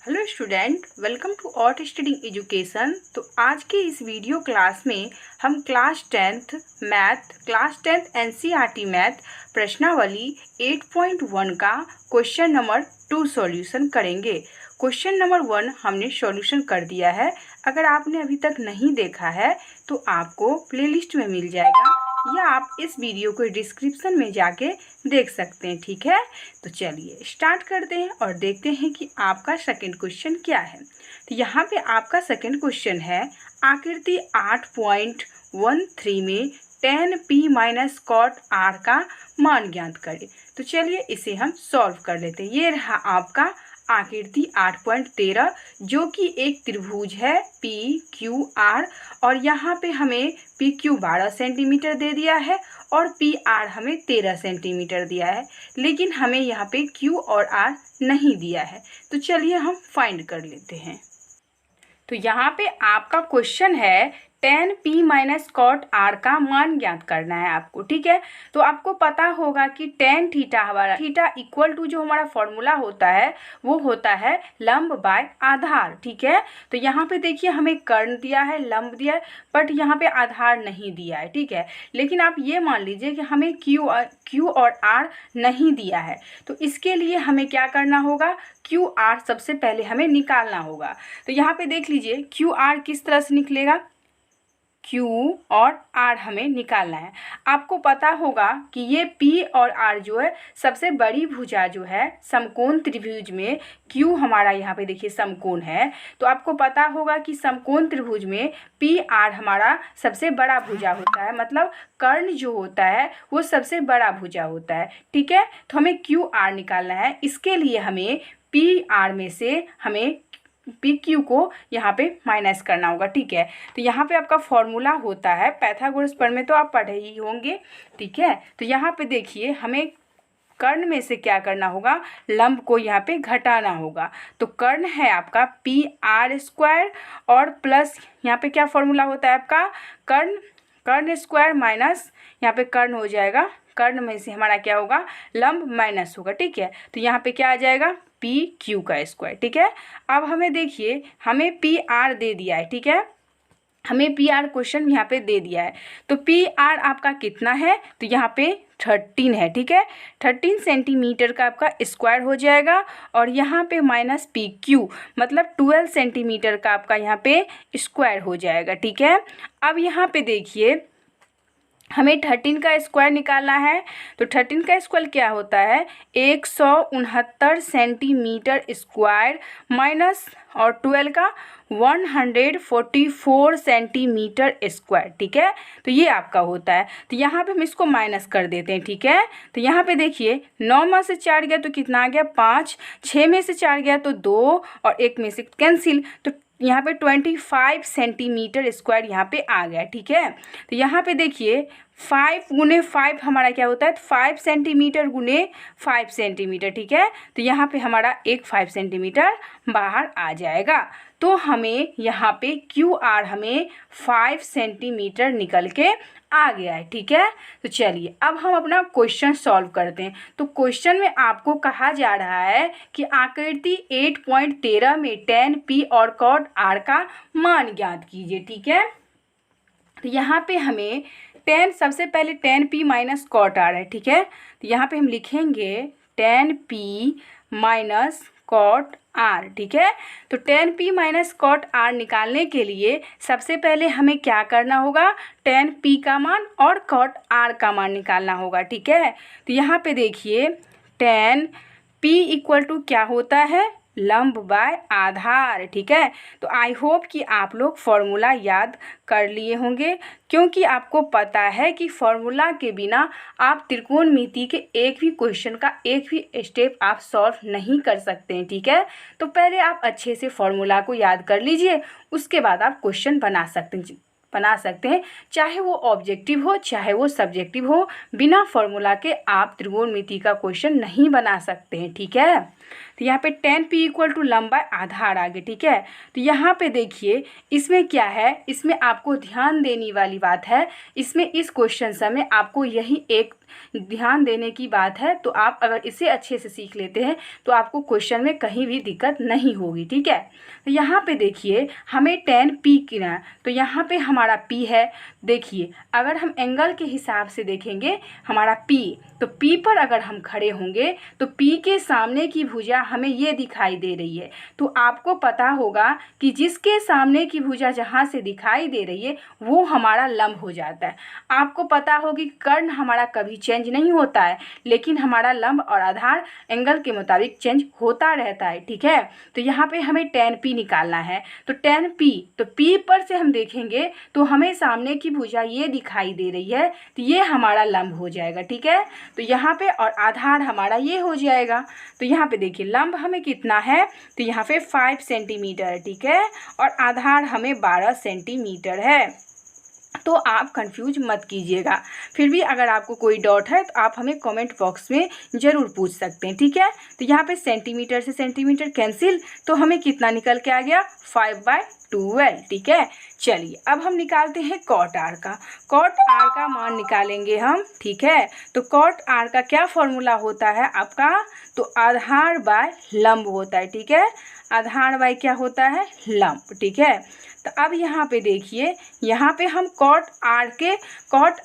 Hello student, welcome to outstanding education. तो आज के इस वीडियो क्लास में हम क्लास 10th एनसीईआरटी मैथ प्रश्नावली 8.1 का क्वेश्चन नंबर 2 सॉल्यूशन करेंगे। क्वेश्चन नंबर 1 हमने सॉल्यूशन कर दिया है। अगर आपने अभी तक नहीं देखा है तो आपको प्लेलिस्ट में मिल जाएगा या आप इस वीडियो को डिस्क्रिप्शन में जाके देख सकते हैं। ठीक है, तो चलिए स्टार्ट करते हैं और देखते हैं कि आपका सेकंड क्वेश्चन क्या है। तो यहाँ पे आपका सेकंड क्वेश्चन है, आकृति 8.13 में tan p minus cot r का मान ज्ञात करें। तो चलिए इसे हम सॉल्व कर लेते हैं। ये रहा आपका आकृति 8.13 जो कि एक त्रिभुज है पी क्यू आर, और यहाँ पे हमें पी क्यू 12 सेंटीमीटर दे दिया है और पी आर हमें 13 सेंटीमीटर दिया है, लेकिन हमें यहाँ पे क्यू और आर नहीं दिया है। तो चलिए हम फाइंड कर लेते हैं। तो यहाँ पे आपका क्वेश्चन है tan p minus cot r का मान ज्ञात करना है आपको। ठीक है, तो आपको पता होगा कि tan थीटा हमारा थीटा इक्वल टू जो हमारा फॉर्मूला होता है वो होता है लंब बाय आधार। ठीक है, तो यहाँ पे देखिए हमें कर्ण दिया है, लंब दिया है, बट यहाँ पे आधार नहीं दिया है। ठीक है, लेकिन आप ये मान लीजिए कि हमें क्यू और आर नहीं दिया है, तो इसके लिए हमें क्या करना होगा, क्यू आर सबसे पहले हमें निकालना होगा। तो यहाँ पे देख लीजिए क्यू आर किस तरह से निकलेगा, Q और R हमें निकालना है। आपको पता होगा कि ये P और R जो है सबसे बड़ी भुजा जो है समकोण त्रिभुज में, Q हमारा यहाँ पे देखिए समकोण है, तो आपको पता होगा कि समकोण त्रिभुज में PR हमारा सबसे बड़ा भुजा होता है, मतलब कर्ण जो होता है वो सबसे बड़ा भुजा होता है। ठीक है, तो हमें QR निकालना है। इसके लिए हमें PR में से हमें पी क्यू को यहाँ पे माइनस करना होगा। ठीक है, तो यहाँ पे आपका फॉर्मूला होता है पाइथागोरस पर में, तो आप पढ़े ही होंगे। ठीक है, तो यहाँ पे देखिए हमें कर्ण में से क्या करना होगा, लंब को यहाँ पे घटाना होगा। तो कर्ण है आपका पी आर स्क्वायर और प्लस यहाँ पे क्या फॉर्मूला होता है आपका, कर्ण स्क्वायर माइनस यहाँ पे कर्ण हो जाएगा, कर्ण में से हमारा क्या होगा, लंब माइनस होगा। ठीक है, तो यहाँ पे क्या आ जाएगा, पी क्यू का स्क्वायर। ठीक है, अब हमें देखिए हमें पी आर दे दिया है। ठीक है, हमें पी आर क्वेश्चन यहाँ पे दे दिया है, तो पी आर आपका कितना है, तो यहाँ पे 13 है। ठीक है, 13 सेंटीमीटर का आपका स्क्वायर हो जाएगा, और यहाँ पे माइनस पी क्यू मतलब 12 सेंटीमीटर का आपका यहाँ पे स्क्वायर हो जाएगा। ठीक है, अब यहाँ पे देखिए हमें 13 का स्क्वायर निकालना है, तो 13 का स्क्वायर क्या होता है, 169 सेंटीमीटर स्क्वायर माइनस और 12 का 144 सेंटीमीटर स्क्वायर। ठीक है, तो ये आपका होता है। तो यहाँ पे हम इसको माइनस कर देते हैं। ठीक है, तो यहाँ पे देखिए 9 में से 4 गया तो कितना आ गया, 5, 6 में से 4 गया तो 2 और 1 में से कैंसिल, तो यहाँ पे 25 सेंटीमीटर स्क्वायर यहाँ पे आ गया। ठीक है, तो यहाँ पे देखिए 5 गुने 5 हमारा क्या होता है, 5 सेंटीमीटर गुने 5 सेंटीमीटर। ठीक है, तो यहाँ पे हमारा एक 5 सेंटीमीटर बाहर आ जाएगा। तो हमें यहाँ पे क्यू आर हमें 5 सेंटीमीटर निकल के आ गया है। ठीक है, तो चलिए अब हम अपना क्वेश्चन सॉल्व करते हैं। तो क्वेश्चन में आपको कहा जा रहा है कि आकृति 8.13 में tan p और cot r का मान ज्ञात कीजिए। ठीक है, तो यहाँ पे हमें सबसे पहले tan p minus cot R है। ठीक है, तो यहाँ पे हम लिखेंगे tan p minus cot R. ठीक है, तो tan p minus cot R निकालने के लिए सबसे पहले हमें क्या करना होगा, tan p का मान और कॉट आर का मान निकालना होगा। ठीक है, तो यहाँ पे देखिए tan p इक्वल टू क्या होता है, लंब बाय आधार। ठीक है, तो आई होप कि आप लोग फॉर्मूला याद कर लिए होंगे, क्योंकि आपको पता है कि फॉर्मूला के बिना आप त्रिकोणमिति के एक भी क्वेश्चन का एक भी स्टेप आप सॉल्व नहीं कर सकते हैं। ठीक है, तो पहले आप अच्छे से फॉर्मूला को याद कर लीजिए, उसके बाद आप क्वेश्चन बना सकते हैं, चाहे वो ऑब्जेक्टिव हो चाहे वो सब्जेक्टिव हो, बिना फॉर्मूला के आप त्रिकोणमिति का क्वेश्चन नहीं बना सकते हैं। ठीक है, तो यहाँ पे 10p इक्वल टू लंब बाय आधार आ गया, ठीक है। तो यहाँ पे देखिए इसमें क्या है, इसमें आपको ध्यान देने वाली बात है, इसमें इस क्वेश्चन में आपको यही एक ध्यान देने की बात है। तो आप अगर इसे अच्छे से सीख लेते हैं तो आपको क्वेश्चन में कहीं भी दिक्कत नहीं होगी, ठीक है। तो यहाँ पे देखिए हमें 10p गिना है, तो यहाँ पे हमारा p है। देखिए अगर हम एंगल के हिसाब से देखेंगे हमारा p, तो p पर अगर हम खड़े होंगे तो p के सामने की भुजा हमें ये दिखाई दे रही है। तो आपको पता होगा कि जिसके सामने की भुजा जहाँ से दिखाई दे रही है वो हमारा लंब हो जाता है। आपको पता होगी कर्ण हमारा कभी चेंज नहीं होता है, लेकिन हमारा लंब और आधार एंगल के मुताबिक चेंज होता रहता है, ठीक है। तो यहाँ पे हमें 10p निकालना है। तो 10p, तो p पर से हम देखेंगे तो हमें सामने की भुजा ये दिखाई दे रही है, तो ये हमारा लंब हो जाएगा, ठीक है। तो यहाँ पे और आधार हमारा ये हो जाएगा। तो यहाँ पे देखिए लंब हमें कितना है, तो यहाँ पे 5 सेंटीमीटर, ठीक है, और आधार हमें 12 सेंटीमीटर है। तो आप कंफ्यूज मत कीजिएगा। फिर भी अगर आपको कोई डाउट है तो आप हमें कमेंट बॉक्स में ज़रूर पूछ सकते हैं, ठीक है। तो यहाँ पे सेंटीमीटर से सेंटीमीटर कैंसिल, तो हमें कितना निकल के आ गया 5/12, ठीक है। चलिए अब हम निकालते हैं कॉट आर का। कॉट आर का मान निकालेंगे हम, ठीक है। तो कॉट आर का क्या फॉर्मूला होता है आपका, तो आधार बाय लंब होता है, ठीक है। आधार बाय क्या होता है, लंब, ठीक है। तो अब यहाँ पे देखिए, यहाँ पे हम कॉट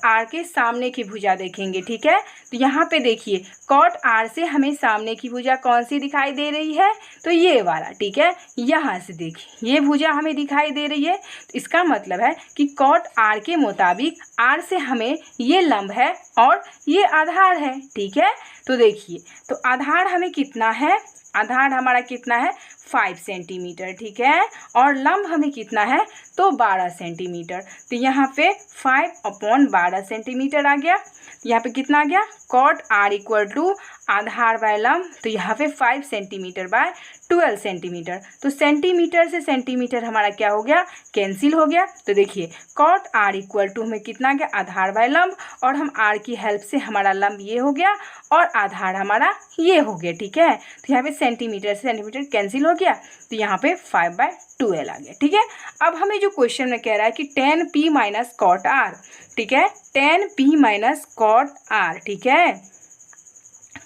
आर के सामने की भुजा देखेंगे, ठीक है। तो यहाँ पे देखिए कॉट आर से हमें सामने की भुजा कौन सी दिखाई दे रही है, तो ये वाला, ठीक है। यहाँ से देखिए ये भुजा हमें दिखाई दे रही है, तो इसका मतलब है कि कॉट आर के मुताबिक आर से हमें ये लंब है और ये आधार है, ठीक है। तो देखिए तो आधार हमें कितना है, आधार हमारा कितना है 5 सेंटीमीटर, ठीक है, और लंब हमें कितना है तो 12 सेंटीमीटर। तो यहाँ पे 5/12 सेंटीमीटर आ गया। यहाँ पे कितना आ गया, कॉट आर इक्वल टू आधार बाय लंब, तो यहाँ पे 5 सेंटीमीटर बाय 12 सेंटीमीटर। तो सेंटीमीटर से सेंटीमीटर हमारा क्या हो गया, कैंसिल हो गया। तो देखिए कॉट आर इक्वल टू हमें कितना आ गया, आधार बाय लंब, और हम आर की हेल्प से हमारा लंब ये हो गया और आधार हमारा ये हो गया, ठीक है। तो यहाँ पे सेंटीमीटर से सेंटीमीटर कैंसिल हो गया, तो यहाँ पे 5/12 आ गया, ठीक है। अब हमें जो क्वेश्चन में कह रहा है कि 10p माइनस कॉट आर, ठीक है, 10p माइनस कॉट आर, ठीक है।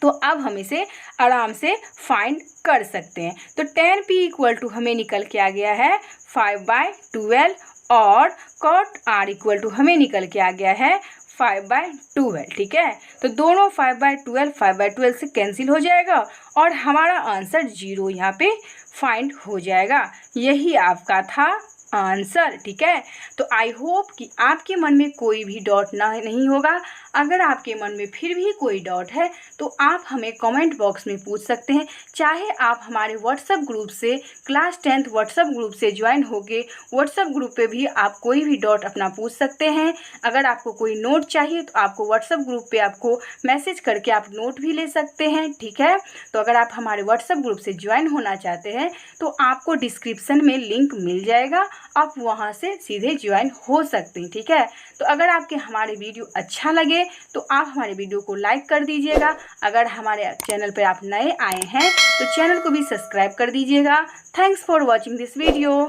तो अब हम इसे आराम से फाइंड कर सकते हैं। तो 10p इक्वल टू हमें निकल के आ गया है 5/12 और कॉट आर इक्वल टू हमें निकल के आ गया है 5/12, ठीक है। तो दोनों 5/12 से कैंसिल हो जाएगा और हमारा आंसर 0 यहाँ पे फाइंड हो जाएगा। यही आपका था आंसर, ठीक है। तो आई होप कि आपके मन में कोई भी डाउट नहीं होगा। अगर आपके मन में फिर भी कोई डाउट है तो आप हमें कमेंट बॉक्स में पूछ सकते हैं। चाहे आप हमारे व्हाट्सएप ग्रुप से क्लास 10th व्हाट्सएप ग्रुप से ज्वाइन होगे, व्हाट्सएप ग्रुप पे भी आप कोई भी डाउट अपना पूछ सकते हैं। अगर आपको कोई नोट चाहिए तो आपको व्हाट्सएप ग्रुप पे आपको मैसेज करके आप नोट भी ले सकते हैं, ठीक है। तो अगर आप हमारे व्हाट्सएप ग्रुप से ज्वाइन होना चाहते हैं तो आपको डिस्क्रिप्शन में लिंक मिल जाएगा, आप वहां से सीधे ज्वाइन हो सकते हैं, ठीक है। तो अगर आपके हमारे वीडियो अच्छा लगे तो आप हमारे वीडियो को लाइक कर दीजिएगा। अगर हमारे चैनल पर आप नए आए हैं तो चैनल को भी सब्सक्राइब कर दीजिएगा। Thanks for watching this video.